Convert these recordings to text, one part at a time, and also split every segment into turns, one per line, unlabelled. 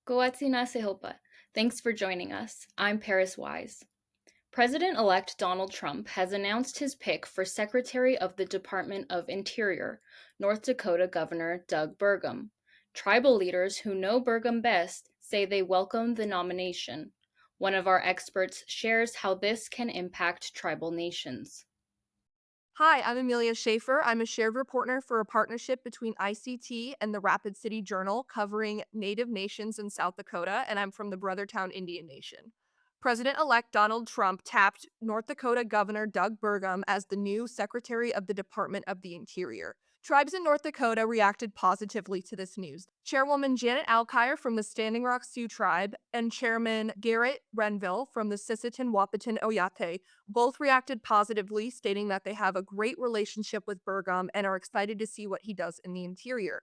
Goatsina Sehopa. Thanks for joining us. I'm Paris Wise. President-elect Donald Trump has announced his pick for Secretary of the Department of Interior, North Dakota Governor Doug Burgum. Tribal leaders who know Burgum best say they welcome the nomination. One of our experts shares how this can impact tribal nations.
Hi, I'm Amelia Schaefer. I'm a shared reporter for a partnership between ICT and the Rapid City Journal covering Native nations in South Dakota, and I'm from the Brothertown Indian Nation. President elect Donald Trump tapped North Dakota Governor Doug Burgum as the new Secretary of the Department of the Interior. Tribes in North Dakota reacted positively to this news. Chairwoman Janet Alkire from the Standing Rock Sioux Tribe and Chairman Garrett Renville from the Sisseton Wahpeton Oyate both reacted positively, stating that they have a great relationship with Burgum and are excited to see what he does in the interior.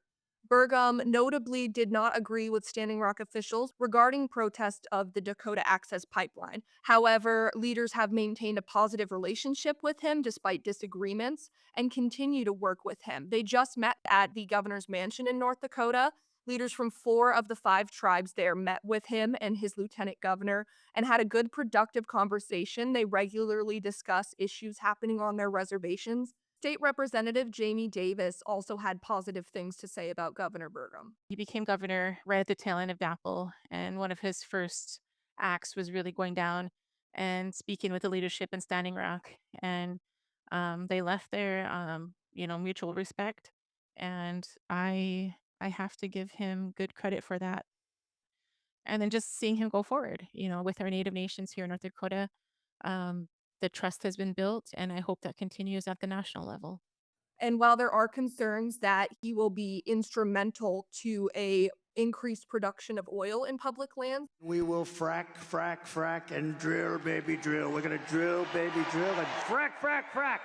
Burgum notably did not agree with Standing Rock officials regarding protest of the Dakota Access Pipeline. However, leaders have maintained a positive relationship with him despite disagreements and continue to work with him. They just met at the governor's mansion in North Dakota. Leaders from 4 of the 5 tribes there met with him and his lieutenant governor and had a good, productive conversation. They regularly discuss issues happening on their reservations. State Representative Jamie Davis also had positive things to say about Governor Burgum.
He became governor right at the tail end of DAPL, and one of his first acts was really going down and speaking with the leadership in Standing Rock. And they left their, mutual respect. And I have to give him good credit for that. And then just seeing him go forward, with our Native nations here in North Dakota, um, the trust has been built, and I hope that continues at the national level.
And while there are concerns that he will be instrumental to a increased production of oil in public lands,
we will frack, frack, frack, and drill, baby, drill. We're going to drill, baby, drill, and frack, frack, frack.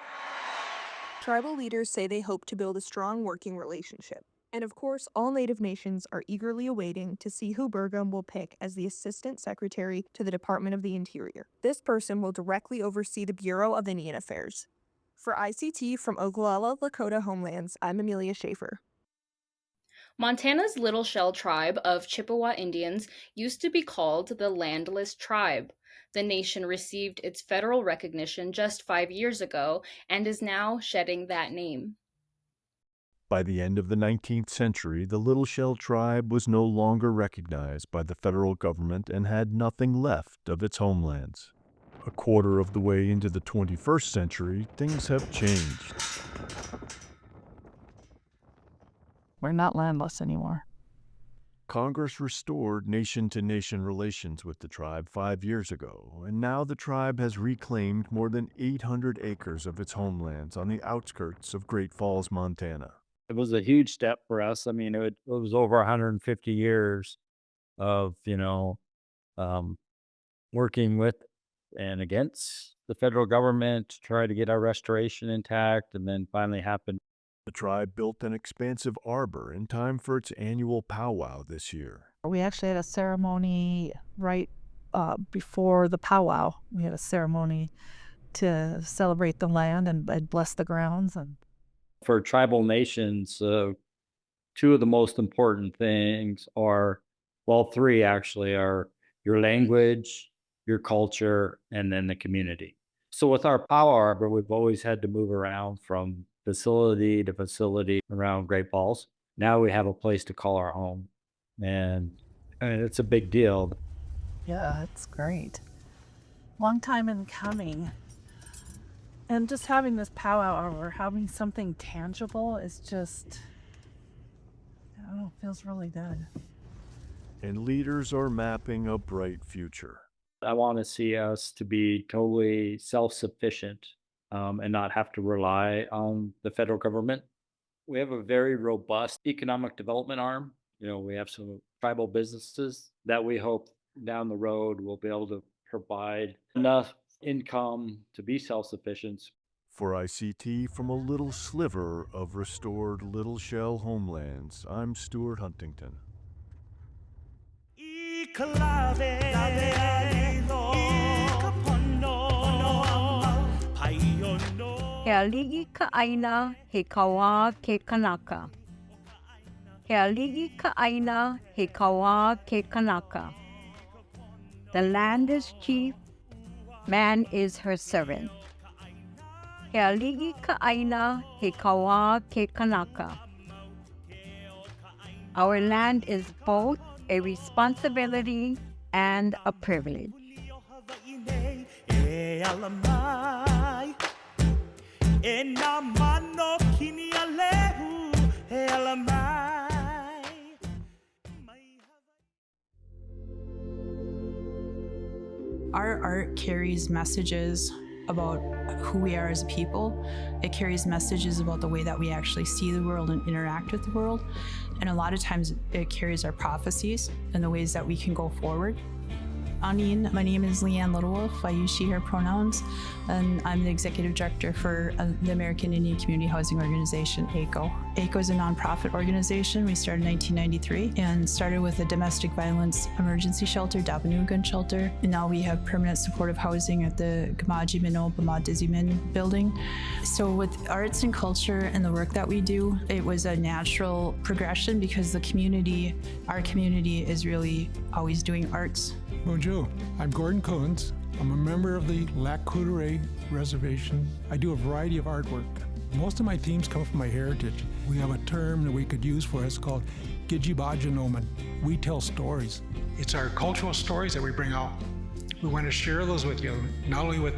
tribal leaders say they hope to build a strong working relationship. And of course, all Native nations are eagerly awaiting to see who Burgum will pick as the Assistant Secretary to the Department of the Interior. This person will directly oversee the Bureau of Indian Affairs. For ICT from Oglala, Lakota Homelands, I'm Amelia Schaefer.
Montana's Little Shell tribe of Chippewa Indians used to be called the landless tribe. The nation received its federal recognition just 5 years ago and is now shedding that name.
By the end of the 19th century, the Little Shell tribe was no longer recognized by the federal government and had nothing left of its homelands. A quarter of the way into the 21st century, things have changed.
We're not landless anymore.
Congress restored nation-to-nation relations with the tribe 5 years ago, and now the tribe has reclaimed more than 800 acres of its homelands on the outskirts of Great Falls, Montana.
It was a huge step for us. I mean, it was over 150 years of, um, working with and against the federal government to try to get our restoration intact, and then finally happened.
The tribe built an expansive arbor in time for its annual powwow this year.
We actually had a ceremony right before the powwow. We had a ceremony to celebrate the land and bless the grounds. And
For tribal nations, 2 of the most important things are, well, 3 actually are your language, your culture, and then the community. So with our power arbor, we've always had to move around from facility to facility around Great Falls. Now we have a place to call our home, and it's a big deal.
yeah, it's great. Long time in coming. And just having this powwow or having something tangible is just, I don't know, feels really good.
And leaders are mapping a bright future.
I want to see us to be totally self-sufficient, and not have to rely on the federal government. We have a very robust economic development arm. We have some tribal businesses that we hope down the road will be able to provide enough income to be self-sufficient.
For ICT from a little sliver of restored Little Shell homelands, I'm Stuart Huntington.
He alii ka aina he kawa ke kanaka. He alii ka aina, he kawa ke kanaka. The land is chief, man is her servant. He alii ka aina, he kawa ke kanaka. Our land is both a responsibility and a privilege.
Our art carries messages about who we are as a people. It carries messages about the way that we actually see the world and interact with the world. And a lot of times it carries our prophecies and the ways that we can go forward. Anin, my name is Leanne Littlewolf. I use she, her pronouns, and I'm the executive director for the American Indian Community Housing Organization, ACO. ACO is a nonprofit organization. We started in 1993 and started with a domestic violence emergency shelter, Dapanugan shelter, and now we have permanent supportive housing at the Gamaji Mino Bama Dizimin building. So with arts and culture and the work that we do, it was a natural progression because the community, our community is really always doing arts.
Bonjour, I'm Gordon Coons. I'm a member of the Lac Courte Oreille Reservation. I do a variety of artwork. Most of my themes come from my heritage. We have a term that we could use for us called Gijibajanoman. We tell stories. It's our cultural stories that we bring out. We want to share those with you, not only with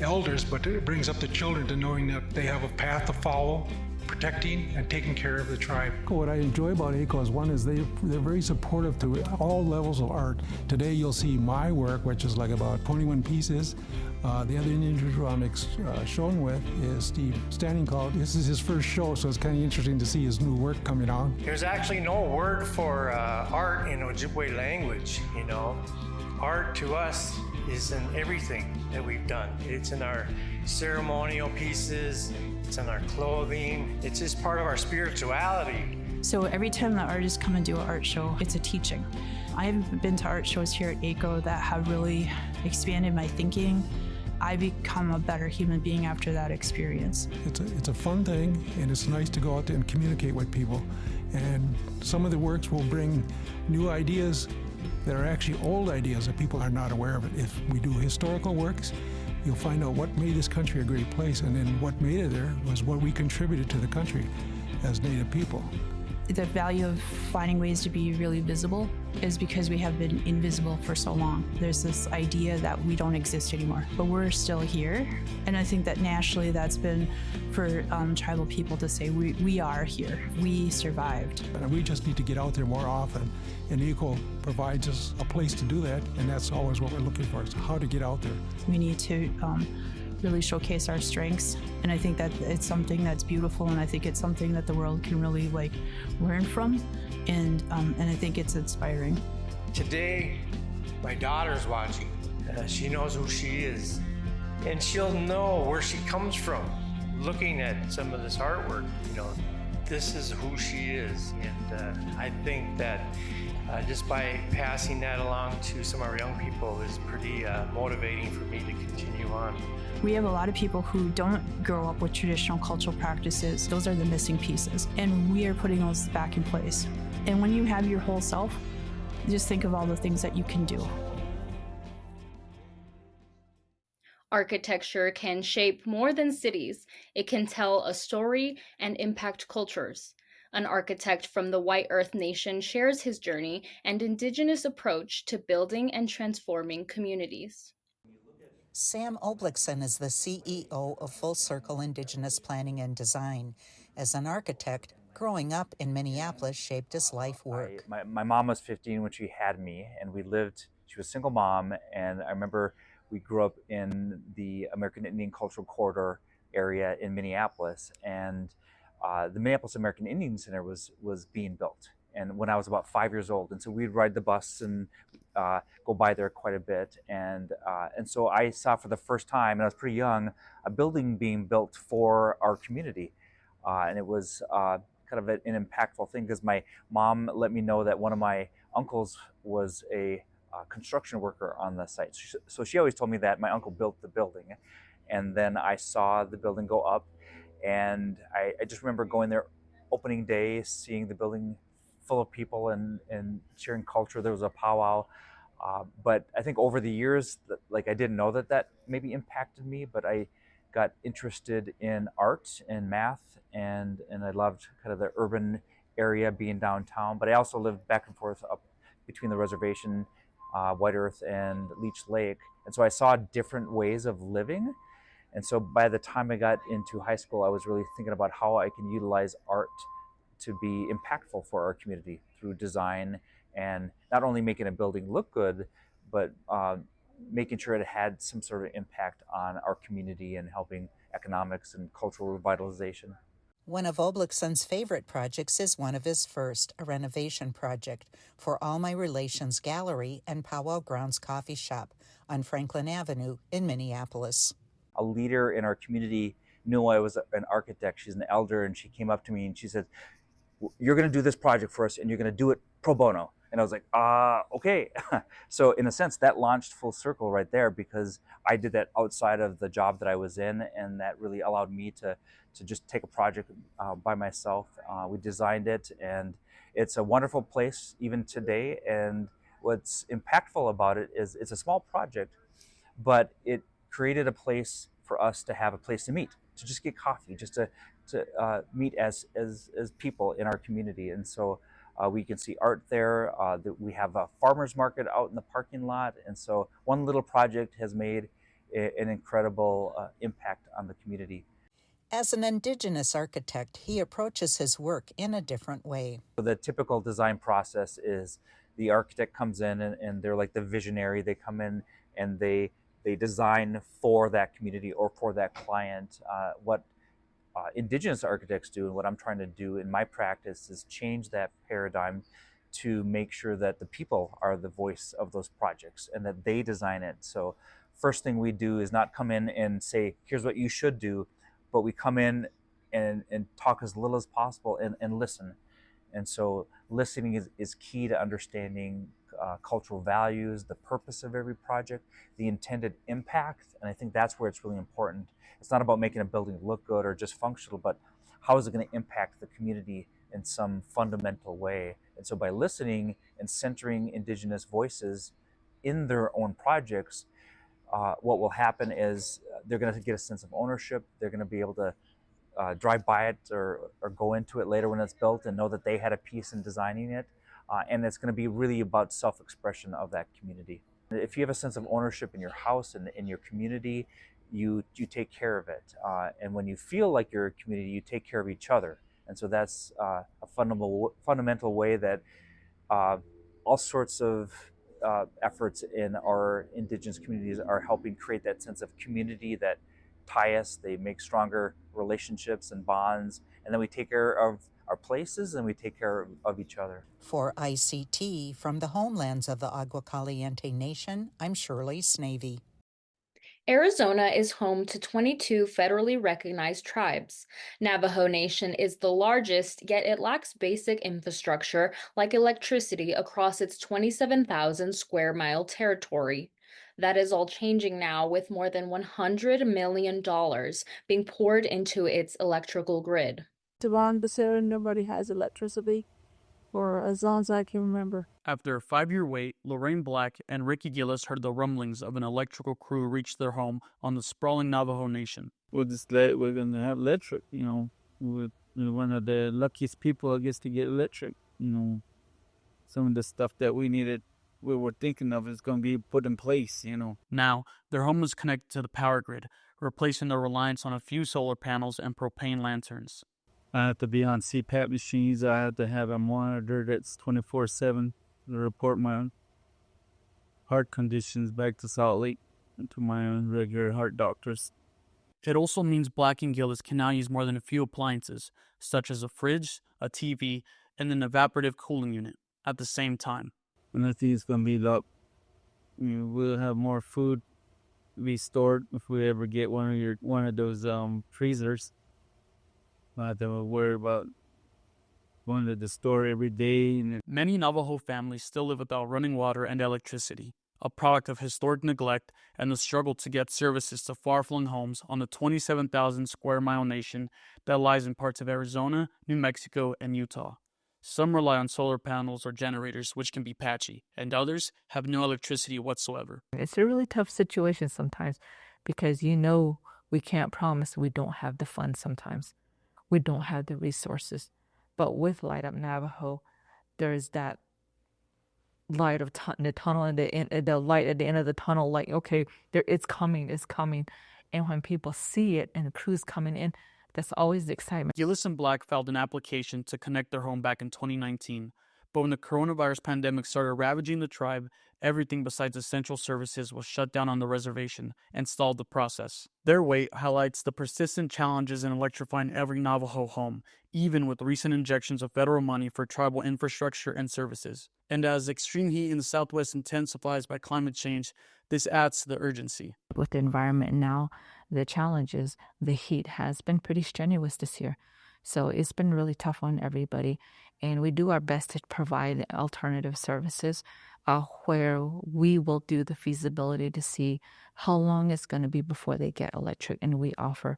elders, but it brings up the children to knowing that they have a path to follow, protecting and taking care of the tribe. What I enjoy about ACO is one is they're very supportive to all levels of art. Today you'll see my work, which is like about 21 pieces. The other individual I'm shown with is Steve Standing Cloud. This is his first show, so it's kind of interesting to see his new work coming out.
There's actually no word for art in Ojibwe language, you know. Art to us is in everything that we've done. It's in our ceremonial pieces, it's in our clothing, it's just part of our spirituality.
So every time the artists come and do an art show, it's a teaching. I've been to art shows here at ACO that have really expanded my thinking. I become a better human being after that experience.
It's a fun thing, and it's nice to go out there and communicate with people. And some of the works will bring new ideas that are actually old ideas that people are not aware of. If we do historical works, you'll find out what made this country a great place, and then what made it there was what we contributed to the country as Native people.
The value of finding ways to be really visible is because we have been invisible for so long. There's this idea that we don't exist anymore, but we're still here. And I think that nationally that's been for tribal people to say, we are here, we survived.
And we just need to get out there more often, and ECO provides us a place to do that, and that's always what we're looking for, is how to get out there.
We need to really showcase our strengths, and I think that it's something that's beautiful, and I think it's something that the world can really learn from, and I think it's inspiring.
Today, my daughter's watching. She knows who she is, and she'll know where she comes from. Looking at some of this artwork, you know, this is who she is, and I think that just by passing that along to some of our young people is pretty motivating for me to continue on.
We have a lot of people who don't grow up with traditional cultural practices. Those are the missing pieces, and we are putting those back in place. And when you have your whole self, just think of all the things that you can do.
Architecture can shape more than cities. It can tell a story and impact cultures. An architect from the White Earth Nation shares his journey and Indigenous approach to building and transforming communities.
Sam Oblikson is the CEO of Full Circle Indigenous Planning and Design. As an architect, growing up in Minneapolis shaped his life work.
My mom was 15 when she had me, and she was a single mom, and I remember we grew up in the American Indian Cultural Corridor area in Minneapolis, and the Minneapolis American Indian Center was being built. And when I was about 5 years old, and so we'd ride the bus and go by there quite a bit, and so I saw for the first time, and I was pretty young, a building being built for our community, and it was kind of an impactful thing because my mom let me know that one of my uncles was a construction worker on the site. So she always told me that my uncle built the building, and then I saw the building go up, and I just remember going there opening day, seeing the building full of people and sharing culture. There was a powwow. But I think over the years, like I didn't know that maybe impacted me, but I got interested in art and math, and I loved kind of the urban area being downtown. But I also lived back and forth up between the reservation, White Earth, and Leech Lake, and so I saw different ways of living. And so by the time I got into high school, I was really thinking about how I can utilize art to be impactful for our community through design, and not only making a building look good, but making sure it had some sort of impact on our community and helping economics and cultural revitalization.
One of Oblickson's favorite projects is one of his first, a renovation project for All My Relations Gallery and Powwow Grounds Coffee Shop on Franklin Avenue in Minneapolis.
A leader in our community knew I was an architect. She's an elder, and she came up to me and she said, "You're going to do this project for us, and you're going to do it pro bono." And I was like, okay. So in a sense, that launched full circle right there, because I did that outside of the job that I was in, and that really allowed me to just take a project by myself. We designed it, and it's a wonderful place even today. And what's impactful about it is it's a small project, but it created a place for us to have a place to meet, to just get coffee, just to meet as people in our community. And so we can see art there. We have a farmer's market out in the parking lot. And so one little project has made an incredible impact on the community.
As an Indigenous architect, he approaches his work in a different way.
The typical design process is the architect comes in and they're like the visionary. They come in and they design for that community or for that client. What Indigenous architects do, and what I'm trying to do in my practice, is change that paradigm to make sure that the people are the voice of those projects and that they design it. So first thing we do is not come in and say, here's what you should do, but we come in and talk as little as possible and listen. And so listening is key to understanding cultural values, the purpose of every project, the intended impact. And I think that's where it's really important. It's not about making a building look good or just functional, but how is it going to impact the community in some fundamental way? And so by listening and centering Indigenous voices in their own projects, what will happen is they're going to get a sense of ownership. They're going to be able to drive by it or go into it later when it's built and know that they had a piece in designing it. And it's going to be really about self-expression of that community. If you have a sense of ownership in your house and in your community, you take care of it. And when you feel like you're a community, you take care of each other. And so that's a fundamental way that all sorts of efforts in our Indigenous communities are helping create that sense of community that tie us. They make stronger relationships and bonds. And then we take care of our places and we take care of each other.
For ICT, from the homelands of the Agua Caliente Nation, I'm Shirley Snavy.
Arizona is home to 22 federally recognized tribes. Navajo Nation is the largest, yet it lacks basic infrastructure like electricity across its 27,000 square mile territory. That is all changing now, with more than $100 million being poured into its electrical grid.
Devon Becerra, nobody has electricity for as long as I can remember.
After a 5-year wait, Lorraine Black and Ricky Gillis heard the rumblings of an electrical crew reach their home on the sprawling Navajo Nation.
We're going to have electric, We're one of the luckiest people, I guess, to get electric. Some of the stuff that we were thinking of is going to be put in place,
Now, their home is connected to the power grid, replacing their reliance on a few solar panels and propane lanterns.
I have to be on CPAP machines. I have to have a monitor that's 24/7 to report my heart conditions back to Salt Lake and to my own regular heart doctors.
It also means Black and Gillis can now use more than a few appliances, such as a fridge, a TV, and an evaporative cooling unit, at the same time.
And I think it's going to be we'll have more food be stored if we ever get one of those freezers. I have to worry about going to the store every day.
Many Navajo families still live without running water and electricity, a product of historic neglect and the struggle to get services to far-flung homes on the 27,000 square mile nation that lies in parts of Arizona, New Mexico, and Utah. Some rely on solar panels or generators, which can be patchy, and others have no electricity whatsoever.
It's a really tough situation sometimes because we can't promise we don't have the funds sometimes. We don't have the resources. But with Light Up Navajo, there's that light of the tunnel and the light at the end of the tunnel, like, okay, it's coming. And when people see it and the crew's coming in, that's always the excitement.
Gillis and Black filed an application to connect their home back in 2019, but when the coronavirus pandemic started ravaging the tribe, everything besides essential services was shut down on the reservation and stalled the process. Their wait highlights the persistent challenges in electrifying every Navajo home, even with recent injections of federal money for tribal infrastructure and services. And as extreme heat in the Southwest intensifies by climate change, this adds to the urgency.
With the environment now, the challenges, the heat has been pretty strenuous this year. So it's been really tough on everybody. And we do our best to provide alternative services where we will do the feasibility to see how long it's going to be before they get electric. And we offer,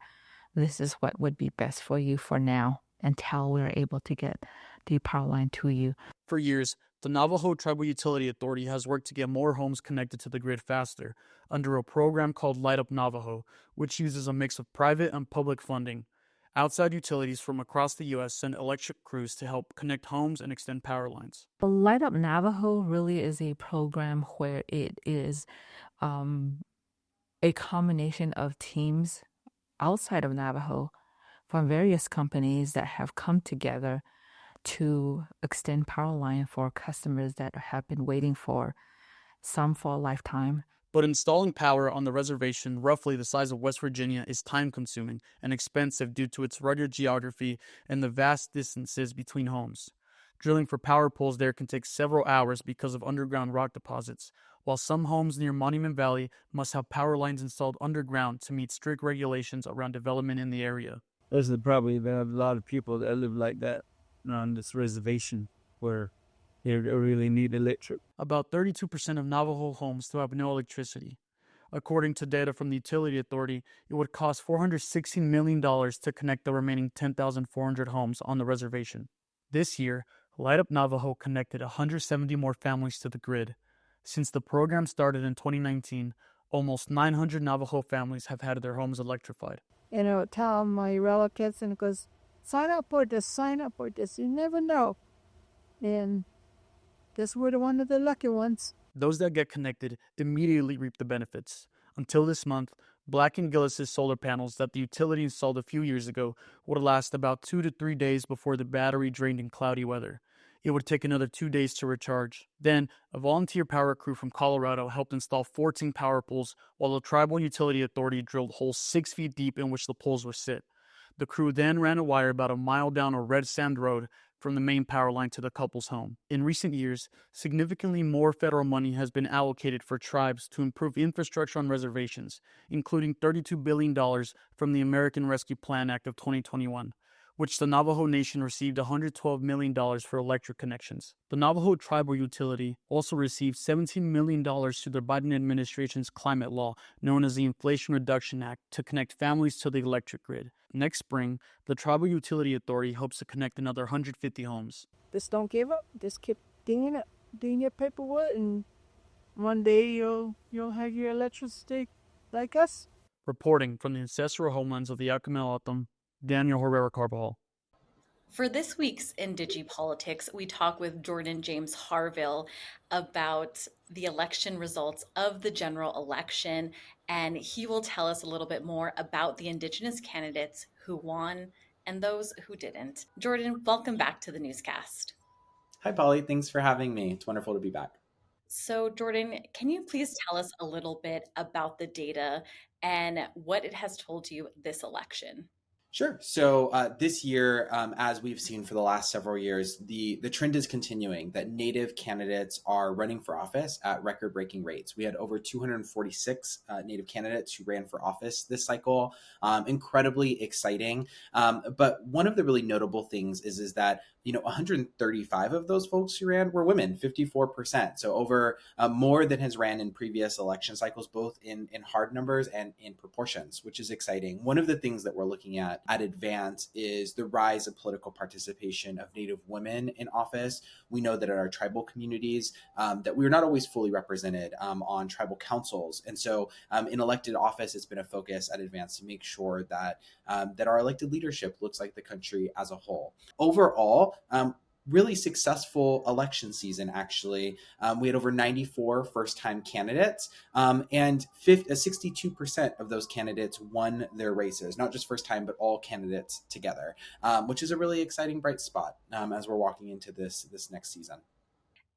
this is what would be best for you for now until we're able to get the power line to you.
For years, the Navajo Tribal Utility Authority has worked to get more homes connected to the grid faster under a program called Light Up Navajo, which uses a mix of private and public funding. Outside utilities from across the U.S. send electric crews to help connect homes and extend power lines.
Light Up Navajo really is a program where it is a combination of teams outside of Navajo from various companies that have come together to extend power line for customers that have been waiting for a lifetime.
But installing power on the reservation, roughly the size of West Virginia, is time-consuming and expensive due to its rugged geography and the vast distances between homes. Drilling for power poles there can take several hours because of underground rock deposits, while some homes near Monument Valley must have power lines installed underground to meet strict regulations around development in the area.
There's probably a lot of people that live like that on this reservation where they really need electric.
About 32% of Navajo homes still have no electricity. According to data from the Utility Authority, it would cost $416 million to connect the remaining 10,400 homes on the reservation. This year, Light Up Navajo connected 170 more families to the grid. Since the program started in 2019, almost 900 Navajo families have had their homes electrified.
And I would tell my relatives, and it goes, sign up for this, you never know. And guess we're one of the lucky ones.
Those that get connected immediately reap the benefits. Until this month, Black and Gillis' solar panels that the utility installed a few years ago would last about 2 to 3 days before the battery drained in cloudy weather. It would take another 2 days to recharge. Then, a volunteer power crew from Colorado helped install 14 power poles, while the Tribal Utility Authority drilled holes 6 feet deep in which the poles would sit. The crew then ran a wire about a mile down a red sand road from the main power line to the couple's home. In recent years, significantly more federal money has been allocated for tribes to improve infrastructure on reservations, including $32 billion from the American Rescue Plan Act of 2021, which the Navajo Nation received $112 million for electric connections. The Navajo Tribal Utility also received $17 million through the Biden administration's climate law, known as the Inflation Reduction Act, to connect families to the electric grid. Next spring, the Tribal Utility Authority hopes to connect another 150 homes.
Just don't give up. Just keep doing your paperwork, and one day you'll have your electricity like us.
Reporting from the ancestral homelands of the Yakimen, Daniel Herrera Carbajal.
For this week's IndigiPolitics, we talk with Jordan James Harville about the election results of the general election, and he will tell us a little bit more about the Indigenous candidates who won and those who didn't. Jordan, welcome back to the newscast.
Hi, Polly. Thanks for having me. It's wonderful to be back.
So, Jordan, can you please tell us a little bit about the data and what it has told you this election?
Sure. So this year, as we've seen for the last several years, the trend is continuing that Native candidates are running for office at record-breaking rates. We had over 246 Native candidates who ran for office this cycle. Incredibly exciting. But one of the really notable things is that 135 of those folks who ran were women, 54%. So over more than has ran in previous election cycles, both in hard numbers and in proportions, which is exciting. One of the things that we're looking at Advance is the rise of political participation of Native women in office. We know that in our tribal communities that we're not always fully represented on tribal councils. And so in elected office, it's been a focus at Advance to make sure that that our elected leadership looks like the country as a whole. Overall, really successful election season, actually. We had over 94 first-time candidates, and 62% of those candidates won their races, not just first time, but all candidates together, which is a really exciting bright spot as we're walking into this next season.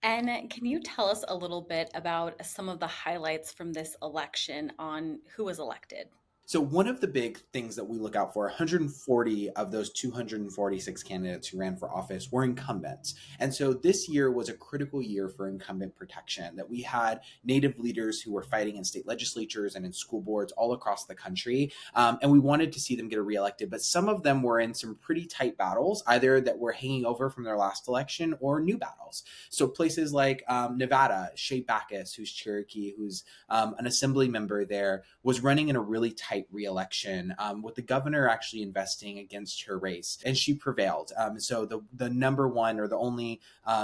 And can you tell us a little bit about some of the highlights from this election on who was elected?
So one of the big things that we look out for, 140 of those 246 candidates who ran for office were incumbents. And so this year was a critical year for incumbent protection, that we had Native leaders who were fighting in state legislatures and in school boards all across the country. And we wanted to see them get reelected, but some of them were in some pretty tight battles, either that were hanging over from their last election or new battles. So places like Nevada, Shea Backus, who's Cherokee, who's an assembly member there, was running in a really tight re-election, with the governor actually investing against her race, and she prevailed. So the number one or the only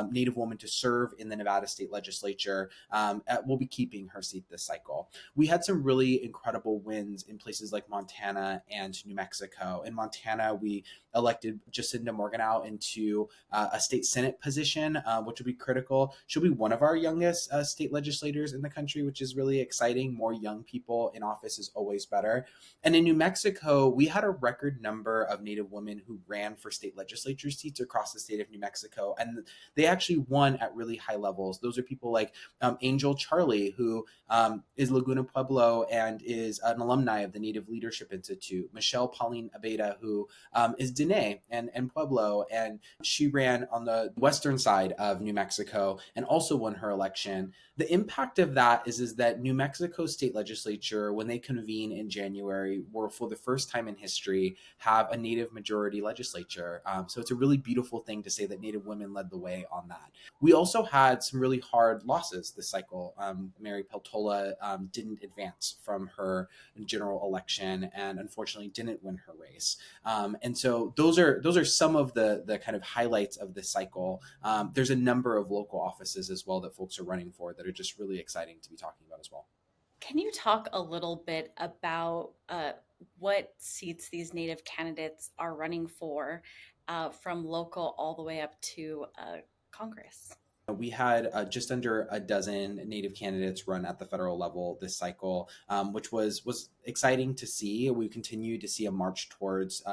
Native woman to serve in the Nevada state legislature will be keeping her seat this cycle. We had some really incredible wins in places like Montana and New Mexico. In Montana, we elected Jacinda Morganow into a state senate position, which will be critical. She'll be one of our youngest state legislators in the country, which is really exciting. More young people in office is always better. And in New Mexico, we had a record number of Native women who ran for state legislature seats across the state of New Mexico. And they actually won at really high levels. Those are people like Angel Charlie, who is Laguna Pueblo and is an alumni of the Native Leadership Institute. Michelle Pauline Abeda, who is Dene and Pueblo, and she ran on the western side of New Mexico and also won her election. The impact of that is that New Mexico state legislature, when they convene in January, will for the first time in history have a Native majority legislature. So it's a really beautiful thing to say that Native women led the way on that. We also had some really hard losses this cycle. Mary Peltola didn't advance from her general election and unfortunately didn't win her race. And so those are some of the kind of highlights of this cycle. There's a number of local offices as well that folks are running for that are just really exciting to be talking about as well.
Can you talk a little bit about what seats these Native candidates are running for, from local all the way up to Congress?
We had just under a dozen Native candidates run at the federal level this cycle, which was exciting to see. We continue to see a march towards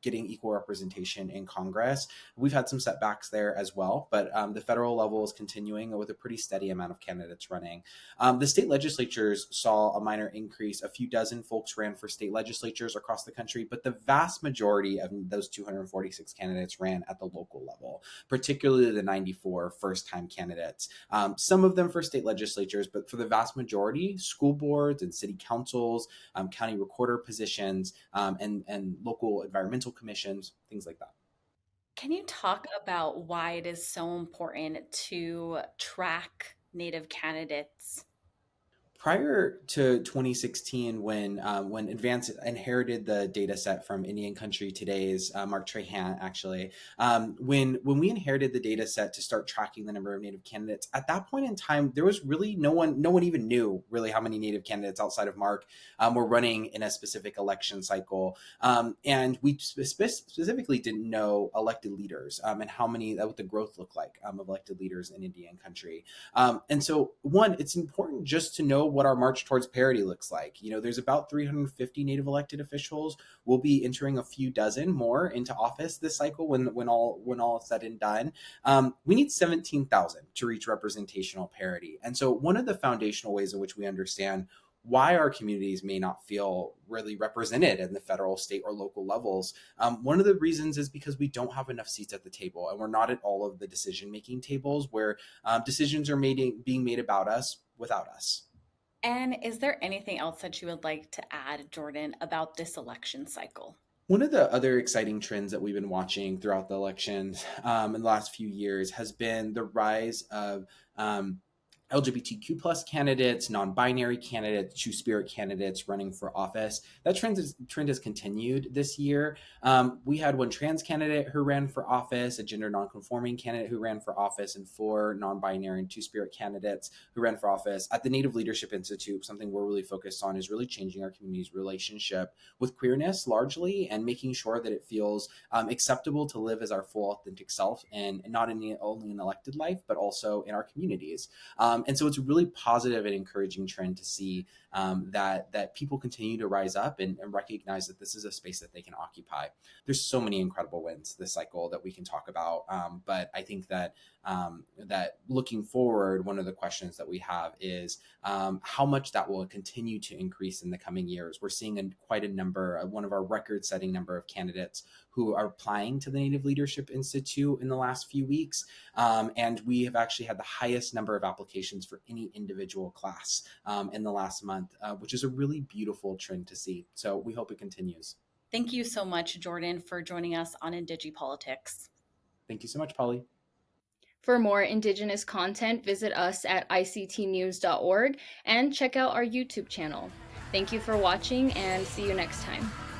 getting equal representation in Congress. We've had some setbacks there as well, but the federal level is continuing with a pretty steady amount of candidates running. The state legislatures saw a minor increase. A few dozen folks ran for state legislatures across the country, but the vast majority of those 246 candidates ran at the local level, particularly the 94 first-time candidates. Some of them for state legislatures, but for the vast majority, school boards and city councils, county recorder positions, and local environmental commissions, things like that.
Can you talk about why it is so important to track Native candidates?
Prior to 2016, when Advance inherited the data set from Indian Country Today's Mark Trahan, actually, when we inherited the data set to start tracking the number of Native candidates, at that point in time, there was really no one even knew really how many Native candidates outside of Mark were running in a specific election cycle, and we specifically didn't know elected leaders and how many, what the growth looked like of elected leaders in Indian Country, and so it's important just to know what our march towards parity looks like. There's about 350 Native elected officials. We'll be entering a few dozen more into office this cycle when all is said and done. We need 17,000 to reach representational parity. And so one of the foundational ways in which we understand why our communities may not feel really represented in the federal, state, or local levels. One of the reasons is because we don't have enough seats at the table, and we're not at all of the decision-making tables where decisions are being made about us without us.
And is there anything else that you would like to add, Jordan, about this election cycle?
One of the other exciting trends that we've been watching throughout the elections in the last few years has been the rise of LGBTQ plus candidates, non-binary candidates, two-spirit candidates running for office. That trend has continued this year. We had one trans candidate who ran for office, a gender non-conforming candidate who ran for office, and 4 non-binary and two-spirit candidates who ran for office. At the Native Leadership Institute, something we're really focused on is really changing our community's relationship with queerness largely, and making sure that it feels acceptable to live as our full authentic self, and not only in elected life, but also in our communities. And so it's a really positive and encouraging trend to see that people continue to rise up and recognize that this is a space that they can occupy. There's so many incredible wins this cycle that we can talk about, but I think that that looking forward, one of the questions that we have is how much that will continue to increase in the coming years. We're seeing quite a number, one of our record-setting number of candidates who are applying to the Native Leadership Institute in the last few weeks. And we have actually had the highest number of applications for any individual class in the last month, which is a really beautiful trend to see. So we hope it continues.
Thank you so much, Jordan, for joining us on IndigiPolitics.
Thank you so much, Polly.
For more Indigenous content, visit us at ictnews.org and check out our YouTube channel. Thank you for watching, and see you next time.